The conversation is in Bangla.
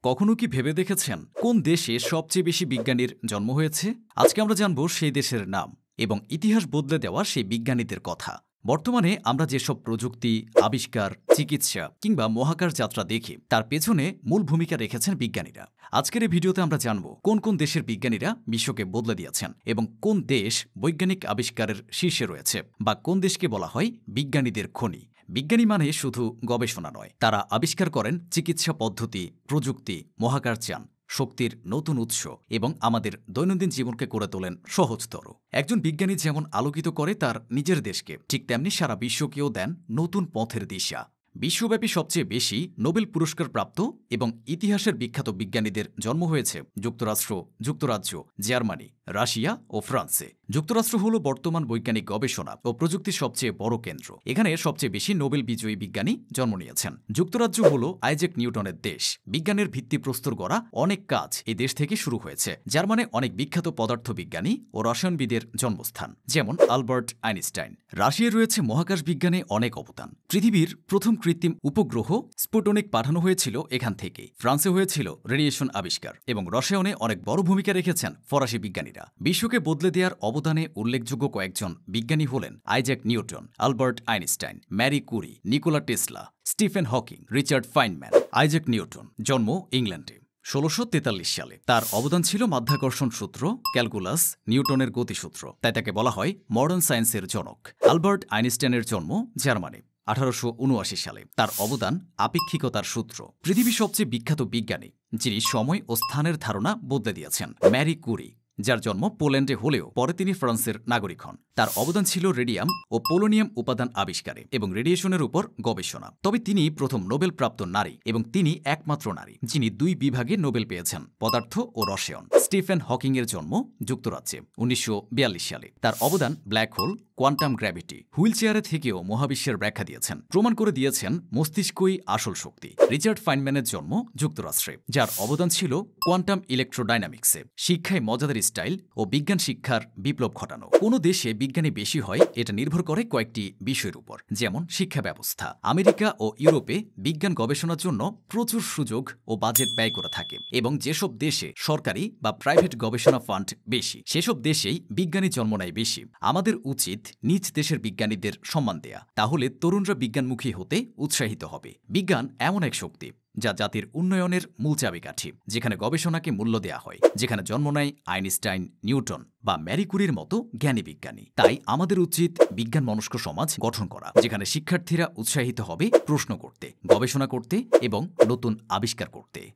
কখনো কি ভেবে দেখেছেন কোন দেশে সবচেয়ে বেশি বিজ্ঞানীর জন্ম হয়েছে? আজকে আমরা জানব সেই দেশের নাম এবং ইতিহাস বদলে দেওয়া সেই বিজ্ঞানীদের কথা। বর্তমানে আমরা যেসব প্রযুক্তি, আবিষ্কার, চিকিৎসা কিংবা মহাকাশ যাত্রা দেখি তার পেছনে মূল ভূমিকা রেখেছেন বিজ্ঞানীরা। আজকের এই ভিডিওতে আমরা জানব কোন কোন দেশের বিজ্ঞানীরা বিশ্বকে বদলে দিয়েছেন এবং কোন দেশ বৈজ্ঞানিক আবিষ্কারের শীর্ষে রয়েছে বা কোন দেশকে বলা হয় বিজ্ঞানীদের খনি। বিজ্ঞানী মানে শুধু গবেষণা নয়, তারা আবিষ্কার করেন চিকিৎসা পদ্ধতি, প্রযুক্তি, মহাকাশযান, শক্তির নতুন উৎস এবং আমাদের দৈনন্দিন জীবনকে করে তোলেন সহজতর। একজন বিজ্ঞানী যেমন আলোকিত করে তার নিজের দেশকে, ঠিক তেমনি সারা বিশ্বকেও দেন নতুন পথের দিশা। বিশ্বব্যাপী সবচেয়ে বেশি নোবেল পুরস্কার প্রাপ্ত এবং ইতিহাসের বিখ্যাত বিজ্ঞানীদের জন্ম হয়েছে যুক্তরাষ্ট্র, যুক্তরাজ্য, জার্মানি, রাশিয়া ও ফ্রান্সে। যুক্তরাষ্ট্র হল বর্তমান বৈজ্ঞানিক গবেষণা ও প্রযুক্তির সবচেয়ে বড় কেন্দ্র। এখানে সবচেয়ে বেশি নোবেল বিজয়ী বিজ্ঞানী জন্ম নিয়েছেন। যুক্তরাজ্য হল আইজ্যাক নিউটনের দেশ। বিজ্ঞানের ভিত্তিপ্রস্তর গড়া অনেক কাজ এই দেশ থেকে শুরু হয়েছে, যার মানে অনেক বিখ্যাত পদার্থবিজ্ঞানী ও রসায়নবিদের জন্মস্থান, যেমন আলবার্ট আইনস্টাইন। রাশিয়ায় রয়েছে মহাকাশ বিজ্ঞানে অনেক অবদান। পৃথিবীর প্রথম কৃত্রিম উপগ্রহ স্পুটনিক পাঠানো হয়েছিল এখান থেকে। ফ্রান্সে হয়েছিল রেডিয়েশন আবিষ্কার এবং রসায়নে অনেক বড় ভূমিকা রেখেছেন ফরাসি বিজ্ঞানীরা। বিশ্বকে বদলে দেওয়ার অবদানে উল্লেখযোগ্য কয়েকজন বিজ্ঞানী হলেন Isaac Newton, Albert Einstein, Marie Curie, Nikola Tesla, Stephen Hawking, Richard Feynman. Isaac Newton জন্ম ইংল্যান্ডে ১৬৪৩ সালে। তার অবদান ছিল মাধ্যাকর্ষণ সূত্র, ক্যালকুলাস, নিউটনের গতিসূত্র, তাই তাকে বলা হয় মডার্ন সায়েন্সের জনক। আলবার্ট আইনস্টাইনের জন্ম জার্মানি ১৮৭৯ সালে। তার অবদান আপেক্ষিকতার সূত্র। পৃথিবীর সবচেয়ে বিখ্যাত বিজ্ঞানী যিনি সময় ও স্থানের ধারণা বদলে দিয়েছেন, ম্যারি কুরি, যার জন্ম পোল্যান্ডে হলেও পরে তিনি ফ্রান্সের নাগরিক হন। তার অবদান ছিল রেডিয়াম ও পোলোনিয়াম উপাদান আবিষ্কারে এবং রেডিয়েশনের উপর গবেষণা। তবে তিনি প্রথম নোবেল প্রাপ্ত নারী এবং তিনি একমাত্র নারী যিনি ২ বিভাগে নোবেল পেয়েছেন, পদার্থ ও রসায়ন। স্টিফেন হকিং এর জন্ম যুক্তরাজ্যে ১৯৪২ সালে। তার অবদান black hole, quantum gravity, wheel চেয়ারে থেকেও মহাবিশ্বের ব্যাখ্যা দিয়েছেন, প্রমাণ করে দিয়েছেন মস্তিষ্কই আসল শক্তি। রিচার্ড ফাইনম্যানের জন্ম যুক্তরাষ্ট্রে, যার অবদান ছিল কোয়ান্টাম ইলেকট্রোডাইনামিক্সে, শিক্ষায় মজাদার স্টাইল ও বিজ্ঞান শিক্ষার বিপ্লব ঘটানো। কোনো দেশে বিজ্ঞানী বেশি হয় এটা নির্ভর করে কয়েকটি বিষয়ের উপর, যেমন শিক্ষা ব্যবস্থা। আমেরিকা ও ইউরোপে বিজ্ঞান গবেষণার জন্য প্রচুর সুযোগ ও বাজেট ব্যয় করে থাকে এবং যেসব দেশে সরকারি বা প্রাইভেট গবেষণা ফান্ড বেশি, সেসব দেশেই বিজ্ঞানী জন্ম নেয় বেশি। আমাদের উচিত নিজ দেশের বিজ্ঞানীদের সম্মান দেয়া, তাহলে তরুণরা বিজ্ঞানমুখী হতে উৎসাহিত হবে। বিজ্ঞান এমন এক শক্তি যা জাতির উন্নয়নের মূল চাবিকাঠি, যেখানে গবেষণাকে মূল্য দেয়া হয়, যেখানে জন্ম নেয় আইনস্টাইন, নিউটন বা ম্যারি কুরির মতো জ্ঞানী বিজ্ঞানী। তাই আমাদের উচিত বিজ্ঞান মনস্ক সমাজ গঠন করা, যেখানে শিক্ষার্থীরা উৎসাহিত হবে প্রশ্ন করতে, গবেষণা করতে এবং নতুন আবিষ্কার করতে।